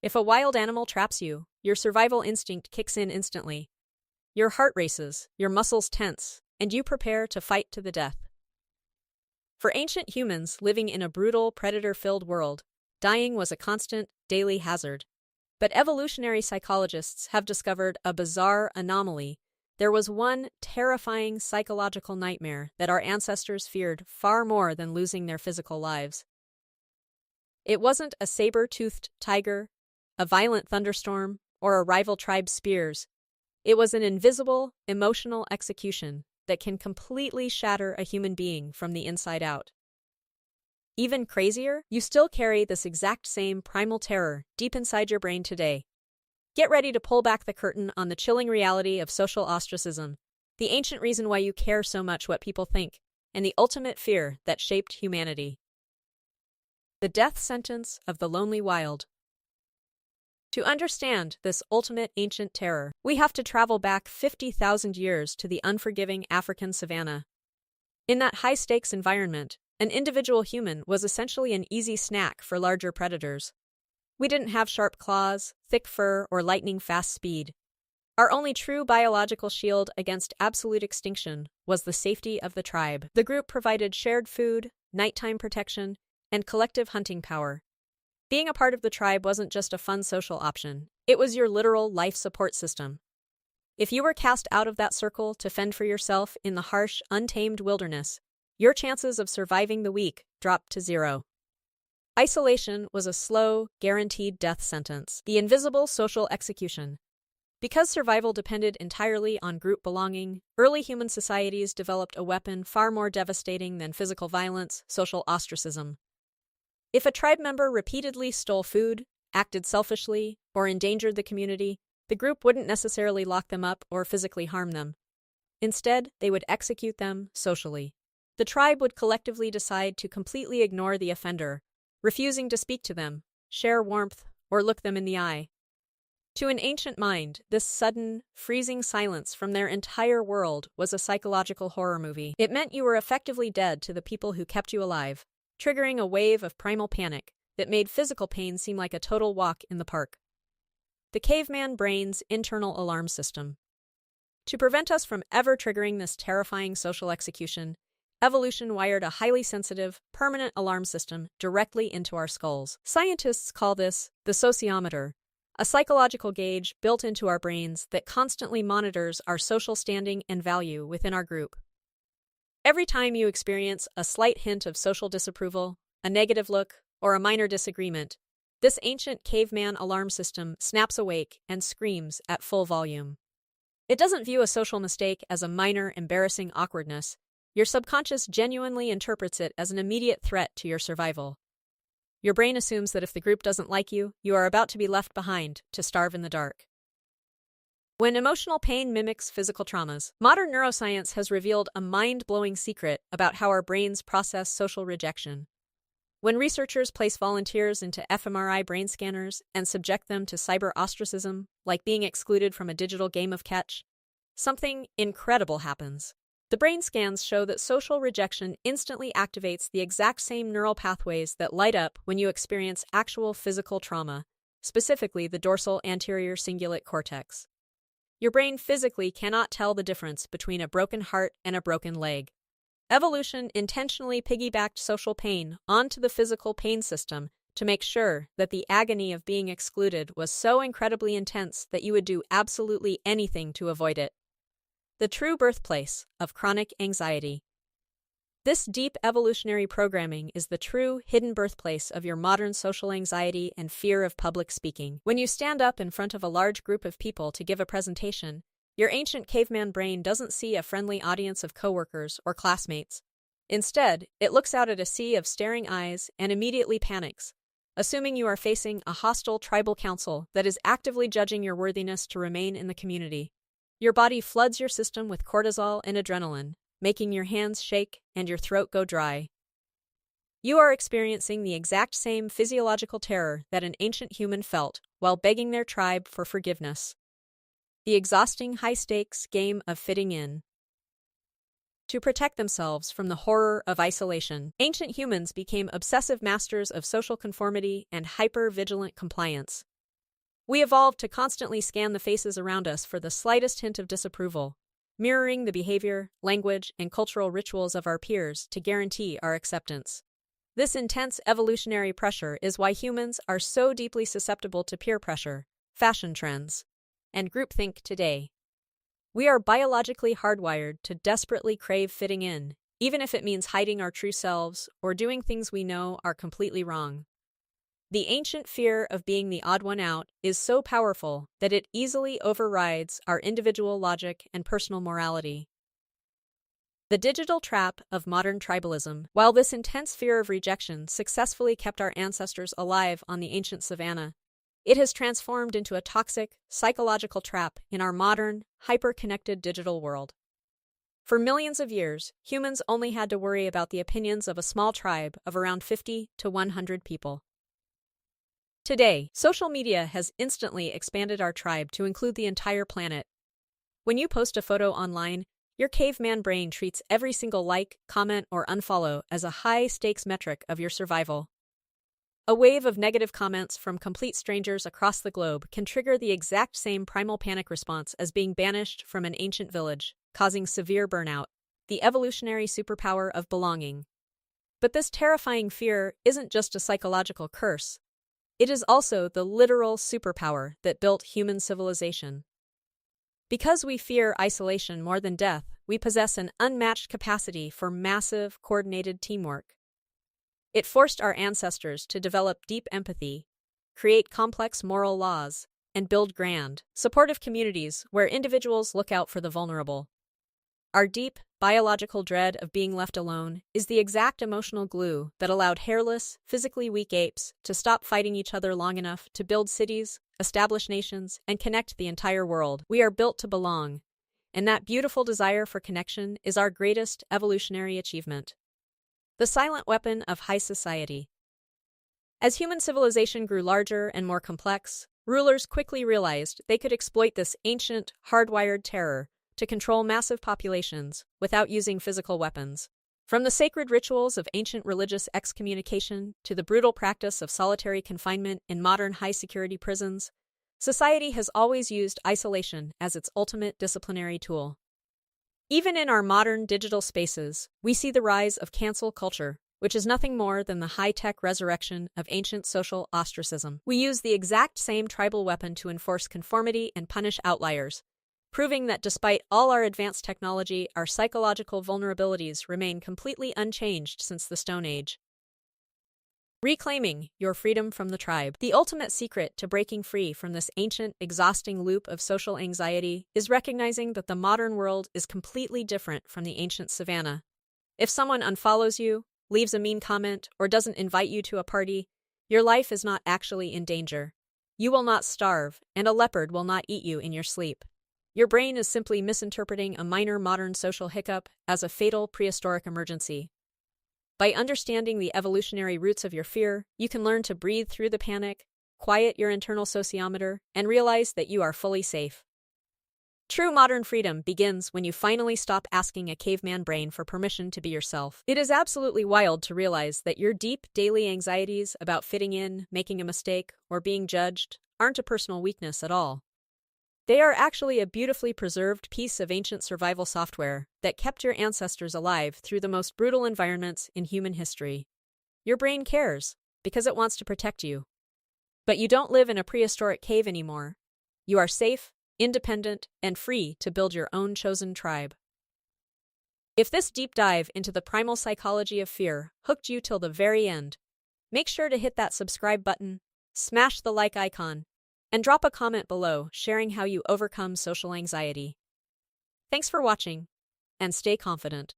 If a wild animal traps you, your survival instinct kicks in instantly. Your heart races, your muscles tense, and you prepare to fight to the death. For ancient humans living in a brutal, predator-filled world, dying was a constant, daily hazard. But evolutionary psychologists have discovered a bizarre anomaly. There was one terrifying psychological nightmare that our ancestors feared far more than losing their physical lives. It wasn't a saber-toothed tiger, a violent thunderstorm, or a rival tribe's spears. It was an invisible, emotional execution that can completely shatter a human being from the inside out. Even crazier, you still carry this exact same primal terror deep inside your brain today. Get ready to pull back the curtain on the chilling reality of social ostracism, the ancient reason why you care so much what people think, and the ultimate fear that shaped humanity. The death sentence of the lonely wild. To understand this ultimate ancient terror, we have to travel back 50,000 years to the unforgiving African savanna. In that high-stakes environment, an individual human was essentially an easy snack for larger predators. We didn't have sharp claws, thick fur, or lightning-fast speed. Our only true biological shield against absolute extinction was the safety of the tribe. The group provided shared food, nighttime protection, and collective hunting power. Being a part of the tribe wasn't just a fun social option, it was your literal life support system. If you were cast out of that circle to fend for yourself in the harsh, untamed wilderness, your chances of surviving the week dropped to zero. Isolation was a slow, guaranteed death sentence, the invisible social execution. Because survival depended entirely on group belonging, early human societies developed a weapon far more devastating than physical violence: social ostracism. If a tribe member repeatedly stole food, acted selfishly, or endangered the community, the group wouldn't necessarily lock them up or physically harm them. Instead, they would execute them socially. The tribe would collectively decide to completely ignore the offender, refusing to speak to them, share warmth, or look them in the eye. To an ancient mind, this sudden, freezing silence from their entire world was a psychological horror movie. It meant you were effectively dead to the people who kept you alive, triggering a wave of primal panic that made physical pain seem like a total walk in the park. The caveman brain's internal alarm system. To prevent us from ever triggering this terrifying social execution, evolution wired a highly sensitive, permanent alarm system directly into our skulls. Scientists call this the sociometer, a psychological gauge built into our brains that constantly monitors our social standing and value within our group. Every time you experience a slight hint of social disapproval, a negative look, or a minor disagreement, this ancient caveman alarm system snaps awake and screams at full volume. It doesn't view a social mistake as a minor, embarrassing awkwardness. Your subconscious genuinely interprets it as an immediate threat to your survival. Your brain assumes that if the group doesn't like you, you are about to be left behind to starve in the dark. When emotional pain mimics physical traumas, modern neuroscience has revealed a mind-blowing secret about how our brains process social rejection. When researchers place volunteers into fMRI brain scanners and subject them to cyber ostracism, like being excluded from a digital game of catch, something incredible happens. The brain scans show that social rejection instantly activates the exact same neural pathways that light up when you experience actual physical trauma, specifically the dorsal anterior cingulate cortex. Your brain physically cannot tell the difference between a broken heart and a broken leg. Evolution intentionally piggybacked social pain onto the physical pain system to make sure that the agony of being excluded was so incredibly intense that you would do absolutely anything to avoid it. The true birthplace of chronic anxiety. This deep evolutionary programming is the true hidden birthplace of your modern social anxiety and fear of public speaking. When you stand up in front of a large group of people to give a presentation, your ancient caveman brain doesn't see a friendly audience of coworkers or classmates. Instead, it looks out at a sea of staring eyes and immediately panics, assuming you are facing a hostile tribal council that is actively judging your worthiness to remain in the community. Your body floods your system with cortisol and adrenaline, making your hands shake and your throat go dry. You are experiencing the exact same physiological terror that an ancient human felt while begging their tribe for forgiveness. The exhausting high-stakes game of fitting in. To protect themselves from the horror of isolation, ancient humans became obsessive masters of social conformity and hyper-vigilant compliance. We evolved to constantly scan the faces around us for the slightest hint of disapproval, mirroring the behavior, language, and cultural rituals of our peers to guarantee our acceptance. This intense evolutionary pressure is why humans are so deeply susceptible to peer pressure, fashion trends, and groupthink today. We are biologically hardwired to desperately crave fitting in, even if it means hiding our true selves or doing things we know are completely wrong. The ancient fear of being the odd one out is so powerful that it easily overrides our individual logic and personal morality. The digital trap of modern tribalism. While this intense fear of rejection successfully kept our ancestors alive on the ancient savanna, it has transformed into a toxic, psychological trap in our modern, hyper-connected digital world. For millions of years, humans only had to worry about the opinions of a small tribe of around 50 to 100 people. Today, social media has instantly expanded our tribe to include the entire planet. When you post a photo online, your caveman brain treats every single like, comment, or unfollow as a high-stakes metric of your survival. A wave of negative comments from complete strangers across the globe can trigger the exact same primal panic response as being banished from an ancient village, causing severe burnout, the evolutionary superpower of belonging. But this terrifying fear isn't just a psychological curse. It is also the literal superpower that built human civilization. Because we fear isolation more than death, we possess an unmatched capacity for massive, coordinated teamwork. It forced our ancestors to develop deep empathy, create complex moral laws, and build grand, supportive communities where individuals look out for the vulnerable. Our deep, biological dread of being left alone is the exact emotional glue that allowed hairless, physically weak apes to stop fighting each other long enough to build cities, establish nations, and connect the entire world. We are built to belong, and that beautiful desire for connection is our greatest evolutionary achievement. The silent weapon of high society. As human civilization grew larger and more complex, rulers quickly realized they could exploit this ancient, hardwired terror to control massive populations without using physical weapons. From the sacred rituals of ancient religious excommunication to the brutal practice of solitary confinement in modern high-security prisons, society has always used isolation as its ultimate disciplinary tool. Even in our modern digital spaces, we see the rise of cancel culture, which is nothing more than the high-tech resurrection of ancient social ostracism. We use the exact same tribal weapon to enforce conformity and punish outliers, proving that despite all our advanced technology, our psychological vulnerabilities remain completely unchanged since the Stone Age. Reclaiming your freedom from the tribe. The ultimate secret to breaking free from this ancient, exhausting loop of social anxiety is recognizing that the modern world is completely different from the ancient savanna. If someone unfollows you, leaves a mean comment, or doesn't invite you to a party, your life is not actually in danger. You will not starve, and a leopard will not eat you in your sleep. Your brain is simply misinterpreting a minor modern social hiccup as a fatal prehistoric emergency. By understanding the evolutionary roots of your fear, you can learn to breathe through the panic, quiet your internal sociometer, and realize that you are fully safe. True modern freedom begins when you finally stop asking a caveman brain for permission to be yourself. It is absolutely wild to realize that your deep daily anxieties about fitting in, making a mistake, or being judged aren't a personal weakness at all. They are actually a beautifully preserved piece of ancient survival software that kept your ancestors alive through the most brutal environments in human history. Your brain cares because it wants to protect you. But you don't live in a prehistoric cave anymore. You are safe, independent, and free to build your own chosen tribe. If this deep dive into the primal psychology of fear hooked you till the very end, make sure to hit that subscribe button, smash the like icon, and drop a comment below sharing how you overcome social anxiety. Thanks for watching, and stay confident.